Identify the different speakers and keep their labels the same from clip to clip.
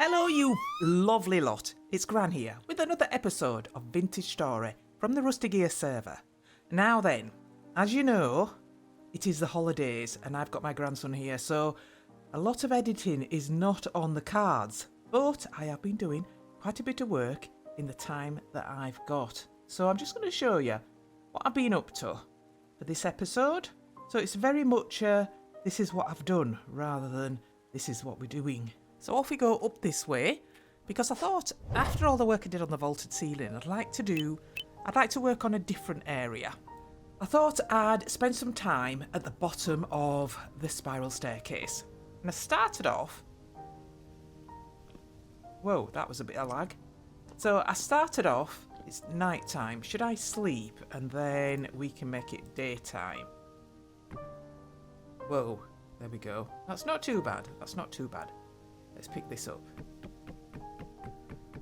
Speaker 1: Hello you lovely lot, it's Gran here with another episode of Vintage Story from the Rusty Gears server. Now then, as you know, it is the holidays and I've got my grandson here, so a lot of editing is not on the cards, but I have been doing quite a bit of work in the time that I've got. So I'm just going to show you what I've been up to for this episode. So it's very much this is what I've done rather than this is what we're doing. So off we go up this way, because I thought after all the work I did on the vaulted ceiling, I'd like to work on a different area. I thought I'd spend some time at the bottom of the spiral staircase. And I started off... Whoa, that was a bit of lag. So I started off, it's night time. Should I sleep and then we can make it daytime? Whoa, there we go. That's not too bad, that's not too bad. Let's pick this up.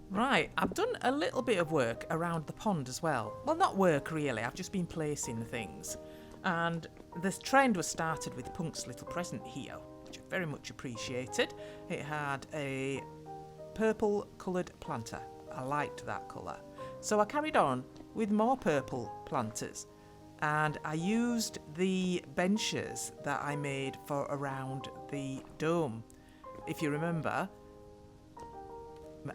Speaker 1: Right, I've done a little bit of work around the pond as well. Well, not work really, I've just been placing things. And this trend was started with Punk's little present here, which I very much appreciated. It had a purple coloured planter. I liked that colour. So I carried on with more purple planters. And I used the benches that I made for around the dome. If you remember,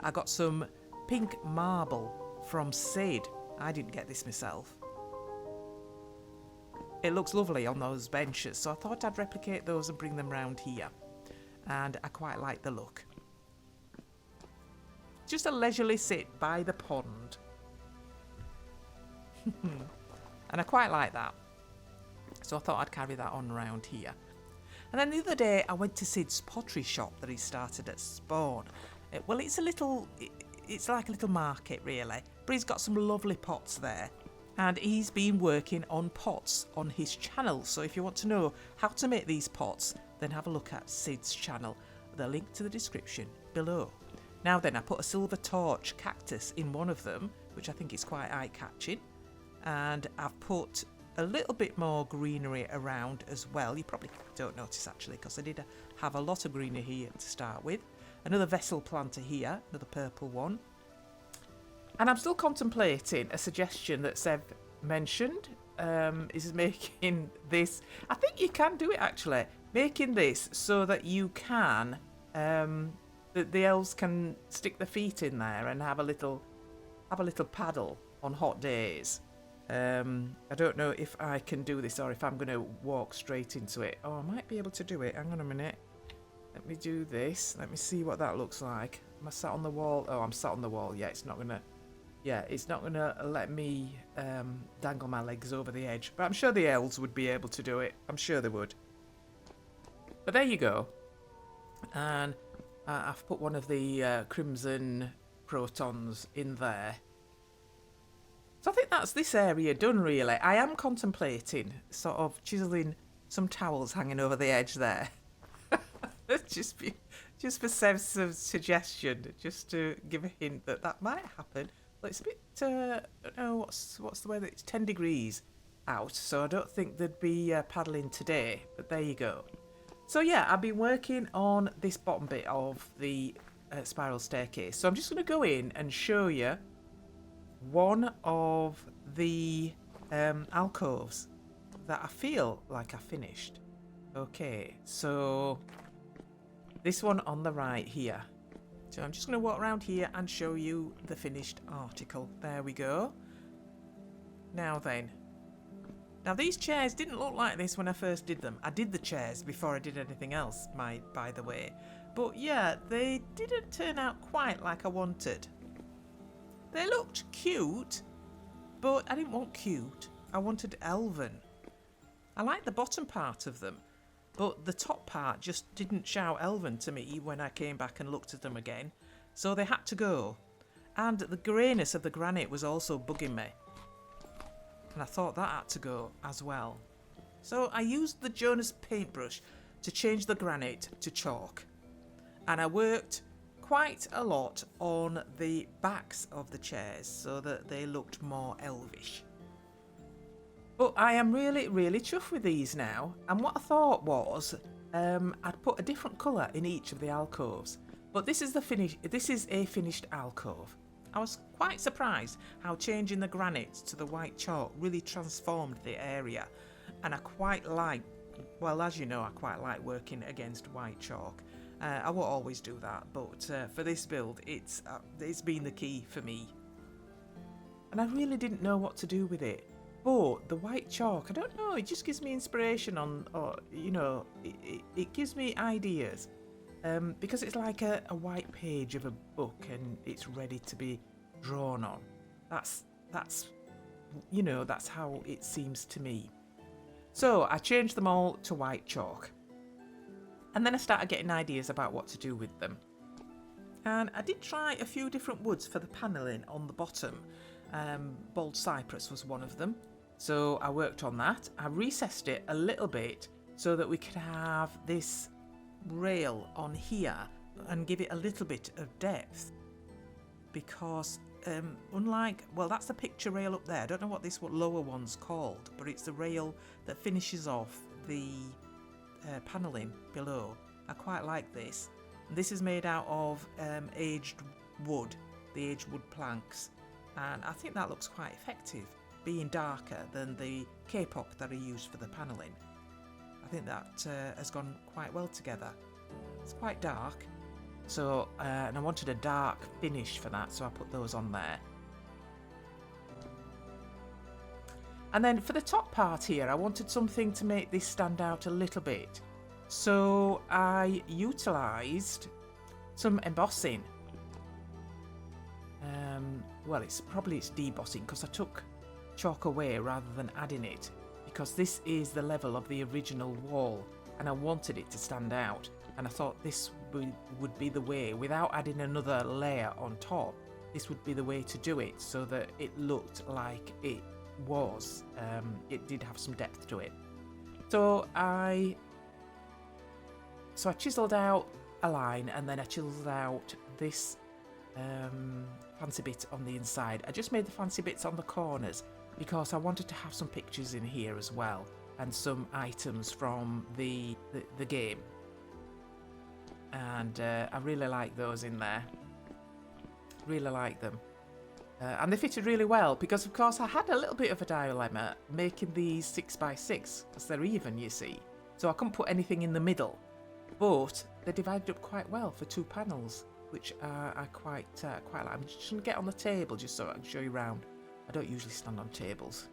Speaker 1: I got some pink marble from Sid. I didn't get this myself. It looks lovely on those benches, so I thought I'd replicate those and bring them round here. And I quite like the look. Just a leisurely sit by the pond. And I quite like that. So I thought I'd carry that on around here. And then the other day I went to Sid's pottery shop that he started at Spawn. Well, it's like a little market really, but he's got some lovely pots there. And he's been working on pots on his channel. So if you want to know how to make these pots, then have a look at Sid's channel. The link to the description below. Now then, I put a silver torch cactus in one of them, which I think is quite eye-catching. And I've put a little bit more greenery around as well. You probably don't notice actually, because I did have a lot of greenery here to start with. Another vessel planter here, another purple one. And I'm still contemplating a suggestion that Seb mentioned, is making this... I think you can do it actually, making this so that you can... the elves can stick their feet in there and have a little paddle on hot days. I don't know if I can do this or if I'm going to walk straight into it. Oh, I might be able to do it. Hang on a minute. Let me do this. Let me see what that looks like. Am I sat on the wall? Oh, I'm sat on the wall. Yeah, it's not going to... Yeah, it's not going to let me dangle my legs over the edge. But I'm sure the elves would be able to do it. I'm sure they would. But there you go. And I've put one of the crimson protons in there. So I think that's this area done really. I am contemplating sort of chiselling some towels hanging over the edge there. just for Seb's suggestion, just to give a hint that that might happen. But it's a bit, I don't know, what's the weather? It's 10 degrees out, so I don't think there'd be paddling today, but there you go. So yeah, I've been working on this bottom bit of the spiral staircase. So I'm just going to go in and show you one of the alcoves that I feel like I finished. Okay, so this one on the right here. So I'm just going to walk around here and show you the finished article. There we go. Now then. Now these chairs didn't look like this when I first did them. I did the chairs before I did anything else, by the way. But yeah, they didn't turn out quite like I wanted. They looked cute, but I didn't want cute. I wanted elven. I liked the bottom part of them, but the top part just didn't shout elven to me when I came back and looked at them again, so they had to go. And the greyness of the granite was also bugging me, and I thought that had to go as well. So I used the Jonas paintbrush to change the granite to chalk, and I worked quite a lot on the backs of the chairs so that they looked more elvish. But I am really chuffed with these now, and what I thought was I'd put a different colour in each of the alcoves. But this is a finished alcove. I was quite surprised how changing the granite to the white chalk really transformed the area, and I quite like, well, as you know, I quite like working against white chalk. I won't always do that, but for this build, it's been the key for me. And I really didn't know what to do with it. But the white chalk, I don't know, it just gives me inspiration it gives me ideas. Because it's like a white page of a book and it's ready to be drawn on. That's how it seems to me. So I changed them all to white chalk. And then I started getting ideas about what to do with them. And I did try a few different woods for the panelling on the bottom. Bald cypress was one of them. So I worked on that. I recessed it a little bit so that we could have this rail on here and give it a little bit of depth. Because that's the picture rail up there. I don't know what this lower one's called, but it's the rail that finishes off the panelling below. I quite like this. This is made out of aged wood, the aged wood planks, and I think that looks quite effective, being darker than the kapok that I used for the panelling. I think that has gone quite well together. It's quite dark, so and I wanted a dark finish for that, so I put those on there. And then for the top part here, I wanted something to make this stand out a little bit. So I utilised some embossing. It's debossing because I took chalk away rather than adding it, because this is the level of the original wall and I wanted it to stand out, and I thought this would be the way, without adding another layer on top, this would be the way to do it so that it looked like it was, it did have some depth to it. So I chiselled out a line, and then I chiselled out this fancy bit on the inside. I just made the fancy bits on the corners because I wanted to have some pictures in here as well, and some items from the game. And I really like those in there. Really like them. And they fitted really well because, of course, I had a little bit of a dilemma making these 6x6 because they're even, you see. So I couldn't put anything in the middle. But they divided up quite well for 2 panels, which I quite like. I'm just going to get on the table just so I can show you around. I don't usually stand on tables.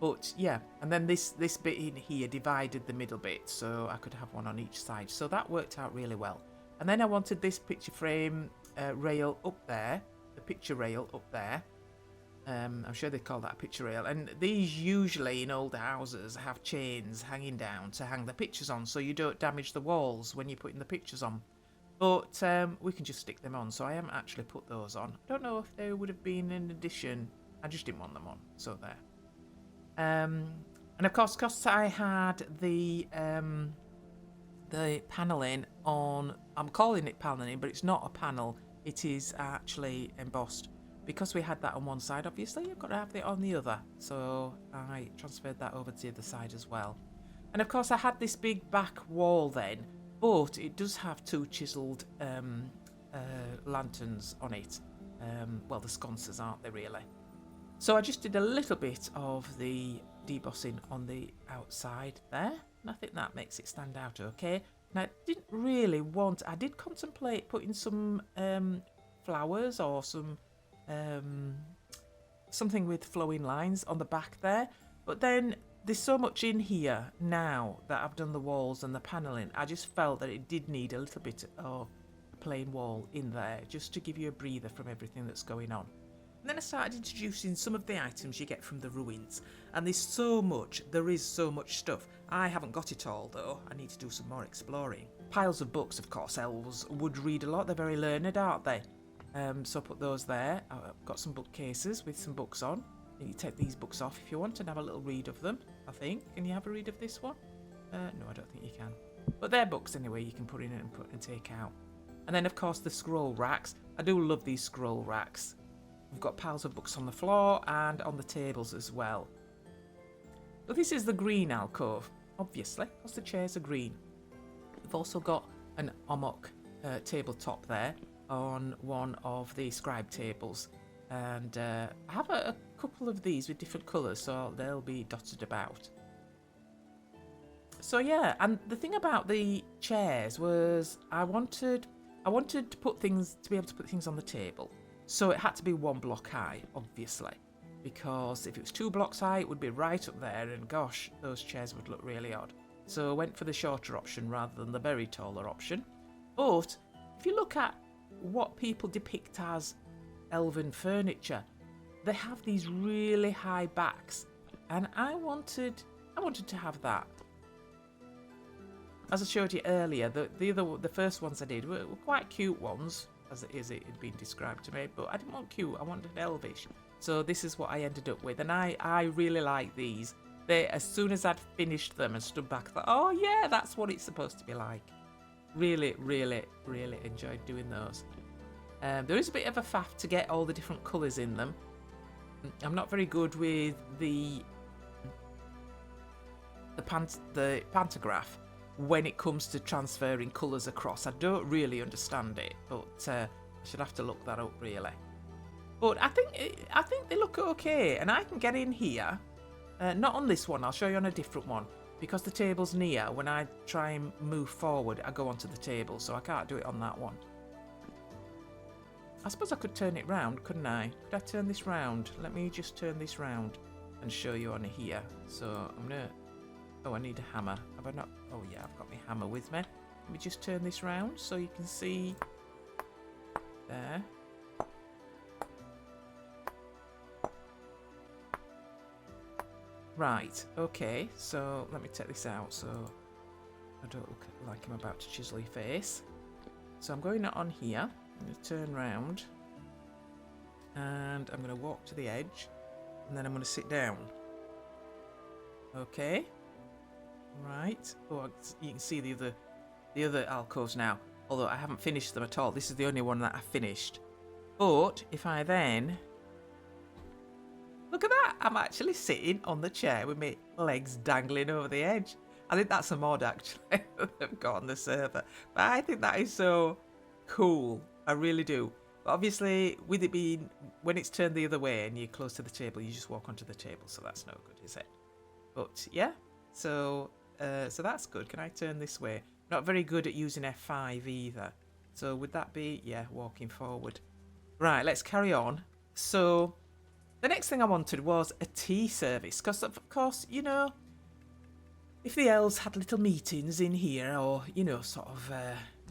Speaker 1: But yeah, and then this bit in here divided the middle bit, so I could have one on each side. So that worked out really well. And then I wanted this picture frame rail up there, the picture rail up there. I'm sure they call that a picture rail. And these usually in old houses have chains hanging down to hang the pictures on, so you don't damage the walls when you're putting the pictures on. But we can just stick them on, so I haven't actually put those on. I don't know if they would have been in addition. I just didn't want them on, so there. And of course, because I had the panelling on, I'm calling it panelling, but it's not a panel. It is actually embossed. Because we had that on one side, obviously, you've got to have it on the other. So I transferred that over to the other side as well. And of course, I had this big back wall then, but it does have 2 chiselled lanterns on it. Well, the sconces, aren't they, really? So I just did a little bit of the debossing on the outside there, and I think that makes it stand out okay. And I didn't really want, I did contemplate putting some flowers or some something with flowing lines on the back there, but then there's so much in here now that I've done the walls and the panelling. I just felt that it did need a little bit of a plain wall in there just to give you a breather from everything that's going on. And then I started introducing some of the items you get from the ruins, and there is so much stuff. I haven't got it all though, I need to do some more exploring. Piles of books, of course, elves would read a lot, they're very learned, aren't they? So I put those there. I've got some bookcases with some books on. You take these books off if you want and have a little read of them, I think. Can you have a read of this one? No, I don't think you can. But they're books anyway, you can put in and take out. And then, of course, the scroll racks. I do love these scroll racks. We've got piles of books on the floor and on the tables as well. But this is the green alcove, obviously, because the chairs are green. We've also got an omok tabletop there on one of the scribe tables. And I have a couple of these with different colours, so they'll be dotted about. So yeah, and the thing about the chairs was I wanted to put things, to be able to put things on the table. So it had to be 1 block high, obviously, because if it was 2 blocks high, it would be right up there, and gosh, those chairs would look really odd. So I went for the shorter option rather than the very taller option. But if you look at what people depict as elven furniture, they have these really high backs, and I wanted to have that. As I showed you earlier, the first ones I did were quite cute ones, as it had been described to me, but I didn't want cute, I wanted elvish. So this is what I ended up with, and I really like these. As soon as I'd finished them and stood back, I thought, oh yeah, that's what it's supposed to be like. Really, really, really enjoyed doing those. There is a bit of a faff to get all the different colours in them. I'm not very good with the pantograph when it comes to transferring colours across. I don't really understand it, but I should have to look that up really. But I think they look okay, and I can get in here. Not on this one, I'll show you on a different one, because the table's near. When I try and move forward, I go onto the table, so I can't do it on that one. I suppose I could turn it round, couldn't I? Could I turn this round? Let me just turn this round and show you on here. So I'm gonna... Oh, I need a hammer. Have I not? Oh yeah, I've got my hammer with me. Let me just turn this round so you can see there. Right, okay, so let me take this out so I don't look like I'm about to chisel your face. So I'm going on here. I'm going to turn round and I'm going to walk to the edge and then I'm going to sit down. Okay. Right. Oh, you can see the other alcoves now, although I haven't finished them at all. This is the only one that I finished. But if I then... Look at that! I'm actually sitting on the chair with my legs dangling over the edge. I think that's a mod actually that I've got on the server. But I think that is so cool. I really do. But obviously, with it being, when it's turned the other way and you're close to the table, you just walk onto the table, so that's no good, is it? But yeah, so that's good. Can I turn this way? Not very good at using F5 either. So would that be, yeah, walking forward. Right, let's carry on. So the next thing I wanted was a tea service, because of course, you know, if the elves had little meetings in here or, you know, sort of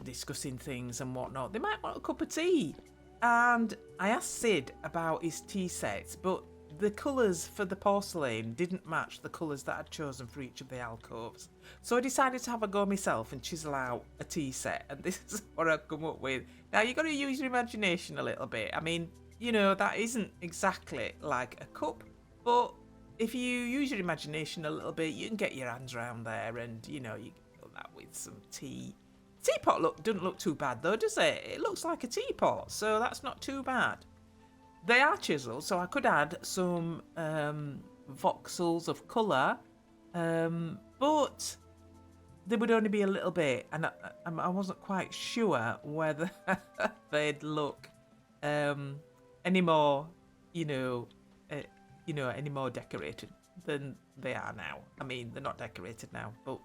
Speaker 1: discussing things and whatnot, they might want a cup of tea. And I asked Sid about his tea sets, but the colours for the porcelain didn't match the colours that I'd chosen for each of the alcoves. So I decided to have a go myself and chisel out a tea set, and this is what I've come up with. Now, you've got to use your imagination a little bit. I mean, you know, that isn't exactly like a cup, but if you use your imagination a little bit, you can get your hands around there and, you know, you can fill that with some tea. Teapot doesn't look too bad though, does it? It looks like a teapot, so that's not too bad. They are chiseled, so I could add some voxels of colour, but they would only be a little bit, and I wasn't quite sure whether they'd look any more, any more decorated than they are now. I mean, they're not decorated now, but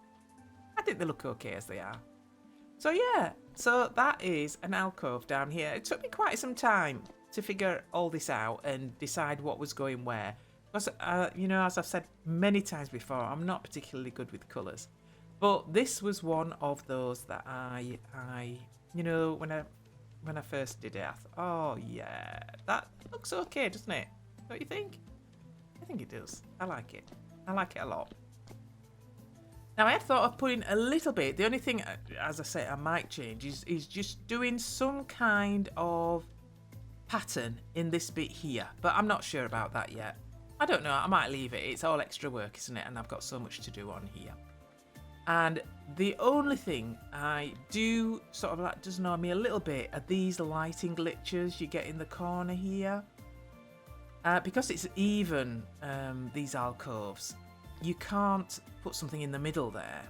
Speaker 1: I think they look okay as they are. So yeah, so that is an alcove down here. It took me quite some time to figure all this out and decide what was going where. Because, as I've said many times before, I'm not particularly good with colours. But this was one of those that I when I first did it, I thought, oh yeah, that looks okay, doesn't it? Don't you think? I think it does. I like it. I like it a lot. Now, I have thought of putting a little bit, the only thing, as I say, I might change is just doing some kind of pattern in this bit here. But I'm not sure about that yet. I don't know. I might leave it. It's all extra work, isn't it? And I've got so much to do on here. And the only thing I do sort of like does annoy me a little bit are these lighting glitches you get in the corner here. Because it's even, these alcoves, you can't put something in the middle there.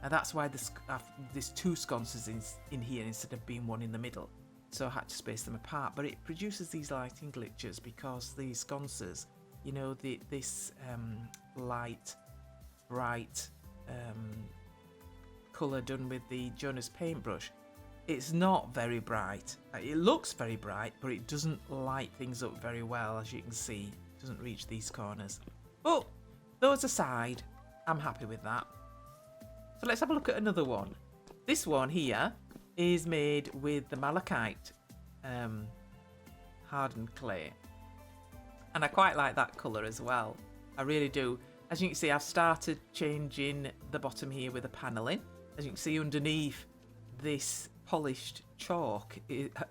Speaker 1: And that's why there's two sconces in here instead of being one in the middle. So I had to space them apart. But it produces these lighting glitches because these sconces, you know, this light, bright colour done with the Jonas paintbrush, it's not very bright. It looks very bright, but it doesn't light things up very well, as you can see. It doesn't reach these corners. But those aside, I'm happy with that. So let's have a look at another one. This one here is made with the malachite hardened clay. And I quite like that colour as well. I really do. As you can see, I've started changing the bottom here with a paneling. As you can see underneath this polished chalk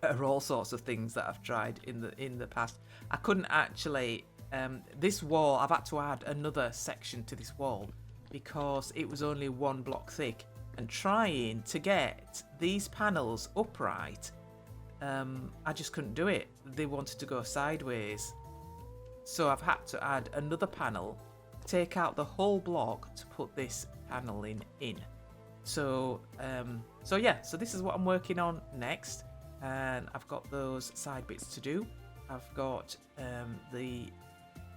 Speaker 1: are all sorts of things that I've tried in the past. I couldn't actually... this wall, I've had to add another section to this wall because it was only 1 block thick, and trying to get these panels upright, I just couldn't do it. They wanted to go sideways, so I've had to add another panel, take out the whole block to put this paneling in. So yeah, so this is what I'm working on next, and I've got those side bits to do. I've got the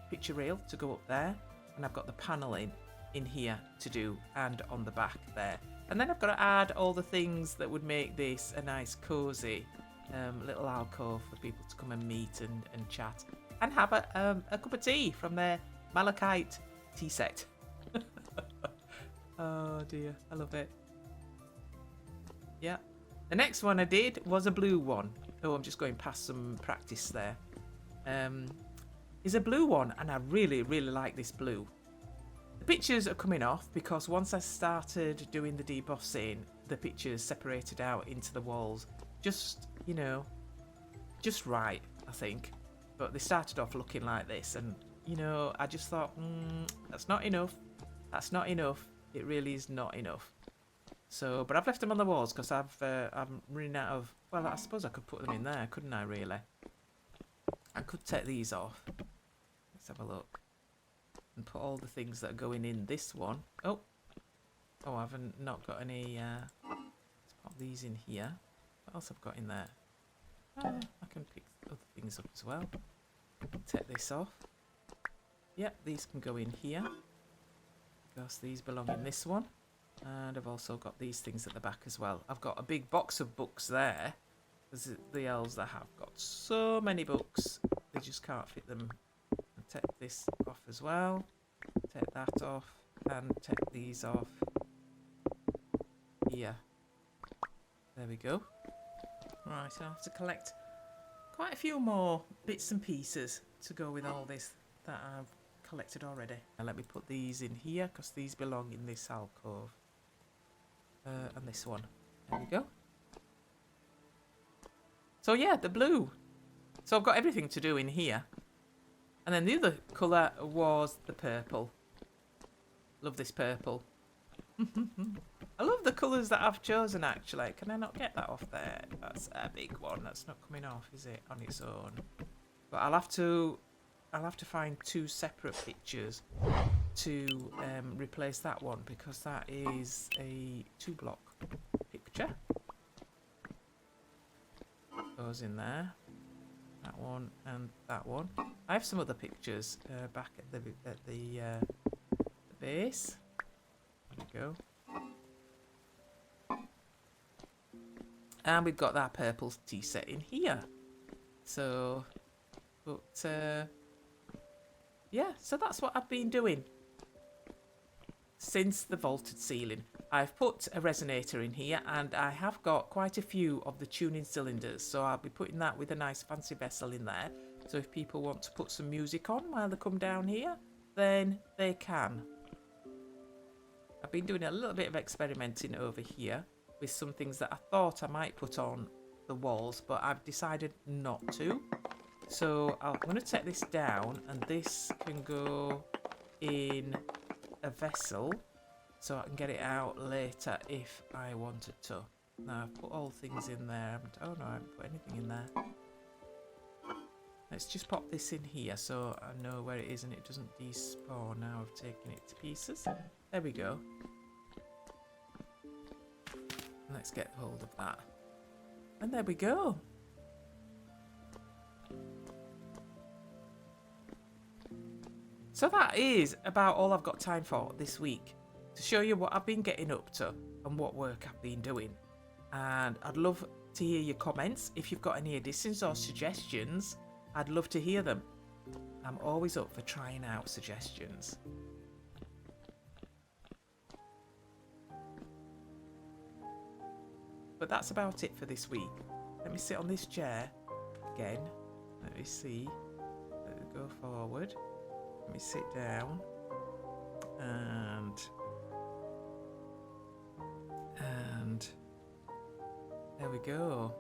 Speaker 1: picture rail to go up there, and I've got the paneling in here to do, and on the back there. And then I've got to add all the things that would make this a nice cozy little alcove for people to come and meet and chat and have a cup of tea from their malachite tea set. Oh dear, I love it. Yeah. The next one I did was a blue one. Oh, I'm just going past some practice there. Is a blue one, and I really, really like this blue. The pictures are coming off because once I started doing the debossing, the pictures separated out into the walls. Just, you know, just right, I think. But they started off looking like this, and, you know, I just thought, that's not enough. That's not enough. It really is not enough. So, but I've left them on the walls because I'm running out of... Well, I suppose I could put them in there, couldn't I, really? I could take these off. Let's have a look. And put all the things that are going in this one. Oh, I've not got any... let's pop these in here. What else I've got in there? I can pick other things up as well. Take this off. Yep, these can go in here. Because these belong in this one. And I've also got these things at the back as well. I've got a big box of books there. Because the elves that have got so many books, they just can't fit them. And take this off as well. Take that off. And take these off. Here. There we go. Right, I'll have to collect quite a few more bits and pieces to go with all this that I've collected already. And let me put these in here because these belong in this alcove. And this one. There we go. So yeah, the blue. So I've got everything to do in here. And then the other colour was the purple. Love this purple. I love the colours that I've chosen actually. Can I not get that off there? That's a big one. That's not coming off, is it, on its own? But I'll have to find 2 separate pictures to replace that one because that is a 2-block picture. Goes in there. That one and that one. I have some other pictures back at the base. There we go. And we've got that purple tea set in here. So, but yeah, so that's what I've been doing since the vaulted ceiling. I've put a resonator in here, and I have got quite a few of the tuning cylinders, so I'll be putting that with a nice fancy vessel in there. So if people want to put some music on while they come down here, then they can. I've been doing a little bit of experimenting over here with some things that I thought I might put on the walls, but I've decided not to. So I'm going to take this down, and this can go in a vessel so I can get it out later if I wanted to. Now I've put all things in there. Oh no, I haven't put anything in there. Let's just pop this in here so I know where it is and it doesn't despawn now I've taken it to pieces. There we go. Let's get hold of that. And there we go. So that is about all I've got time for this week. To show you what I've been getting up to and what work I've been doing. And I'd love to hear your comments. If you've got any additions or suggestions, I'd love to hear them. I'm always up for trying out suggestions. But that's about it for this week. Let me sit on this chair again. Let me see. Let me go forward. Let me sit down. And there we go.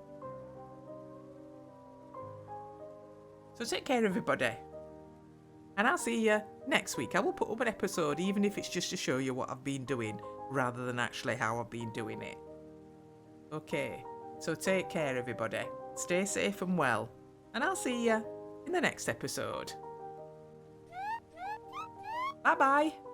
Speaker 1: So take care, everybody. And I'll see you next week. I will put up an episode, even if it's just to show you what I've been doing, rather than actually how I've been doing it. Okay, so take care, everybody. Stay safe and well. And I'll see you in the next episode. Bye-bye.